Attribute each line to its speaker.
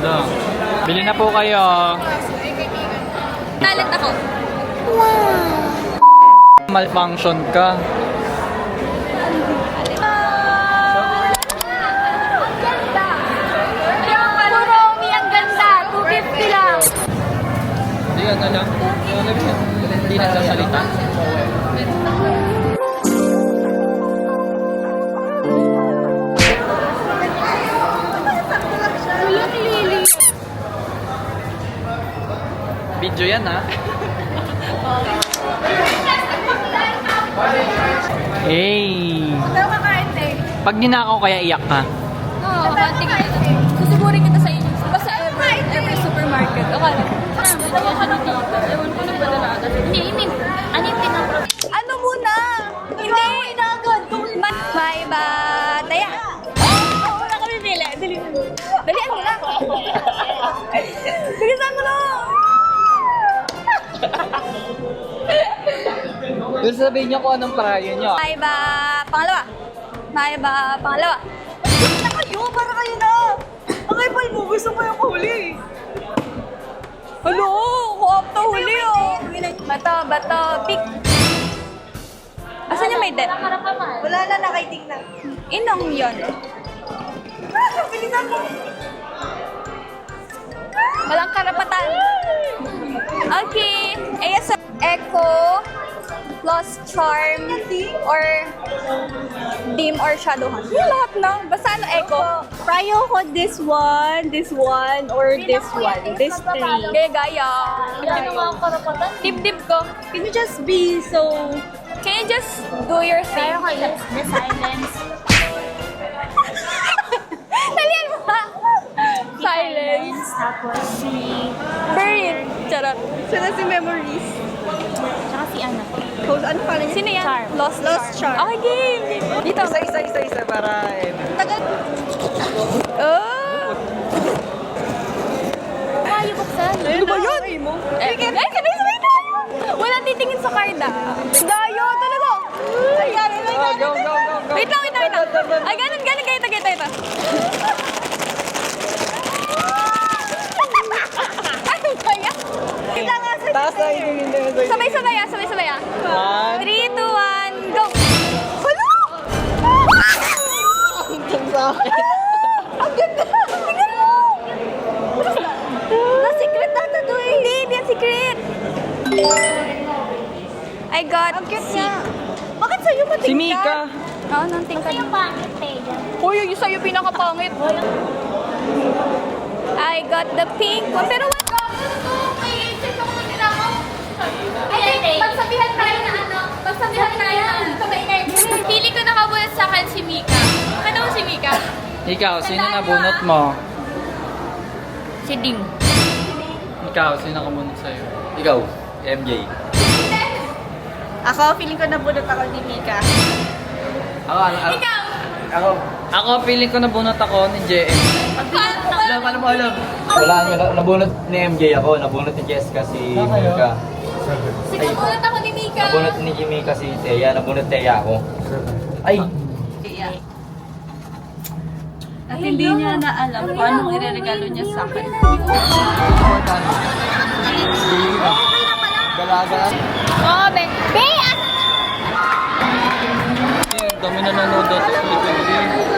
Speaker 1: ganda. Bili na po kayo.
Speaker 2: Talent ako.
Speaker 1: Malfunction ka.
Speaker 2: Ang ganda. 250 lang.
Speaker 1: Hindi ka na lang. Hindi nagsasalita. Video yan ha. Hey! Pag ninakaw kaya iyak ka?
Speaker 2: Oo, tingnan. Susuburin kita sa inyo. Basta every supermarket. Okay. Dalawa ka na dito. Ewan ko nang badala ata. Hindi, ano yung pinaka? Ano muna? Hindi. Inagad. May bataya. Wala kami pili. Dalian mo na. Bilisan mo na.
Speaker 1: Doon sabihin niyo kung anong parayo niyo.
Speaker 2: Pangalawa. Pangalawa. Na kayo, para kayo na. Ang ipal mo, gusto mo yung huli. Hello, co-op to huli oh. Bato, pick. Asan yung may debt?
Speaker 3: Wala na, nakaiting na.
Speaker 2: Inong yun.
Speaker 3: Bilisan mo.
Speaker 2: Walang karapatan. Okay. Yes, Echo, Lost Charm, or Dim or Shadow Hunt. Yung lahat na. Basta ano, Echo.
Speaker 3: Prayo ko this one, or this one. This three.
Speaker 2: Gaya. Dib-dib ko.
Speaker 3: Can you just be so...
Speaker 2: Can you just do your thing?
Speaker 4: The silence.
Speaker 2: Talian mo ha? Silence.
Speaker 4: Tapos si...
Speaker 2: Buried. Charot.
Speaker 3: Sila si Memories.
Speaker 4: Tsaka si ano.
Speaker 3: Ano pala niya?
Speaker 2: Sino yan?
Speaker 4: Charm.
Speaker 2: Lost
Speaker 3: Charm.
Speaker 2: Okay, game. Dito.
Speaker 1: Isa para
Speaker 3: Tagal.
Speaker 2: Oh!
Speaker 4: Kaya buksan.
Speaker 3: Ano ba yun?
Speaker 2: Sabay tayo! Walang titingin sa card ah. Dayo, talaga! Ay,
Speaker 1: Go.
Speaker 2: Wait lang. Ay, ganun, ito. Ano ba yan?
Speaker 1: taas na hindi.
Speaker 2: Sabay-sabay ah. 3, 2, 1, go! Hello! Ang ganda! Tingnan mo!
Speaker 3: Na-secret data to eh.
Speaker 2: Hindi yan secret! I got
Speaker 3: Cute nga. Bakit sa'yo matingkad?
Speaker 1: Si Mika.
Speaker 2: Oo, nang tingkad.
Speaker 4: Yung pangit eh.
Speaker 2: Uy, yung sa'yo pinakapangit. I got the pink one. Pero what? Pagsabihan tayo na Pili ko nakabunot sa akin si Mika. Ano mo si Mika?
Speaker 1: Ikaw, sino nabunot mo?
Speaker 2: Si Ding.
Speaker 1: Ikaw, sino nakabunot sa'yo? Ikaw, MJ.
Speaker 3: Ako, feeling ko nabunot ako ni Mika.
Speaker 2: Ikaw!
Speaker 1: Ako, feeling ko nabunot ako ni JM.
Speaker 3: Alam mo.
Speaker 5: Wala, nabunot ni MJ ako, nabunot ni Jessica si Mika.
Speaker 2: Sinabunot ako ni Mika.
Speaker 5: Nabunot ni Mika si Teya, nabunot Teya ako. Ay!
Speaker 3: At hindi niya na alam kung anong ireregalo niya sa akin.
Speaker 5: Galaga.
Speaker 2: Oo, be. Be!
Speaker 1: Dami na nanonood dito.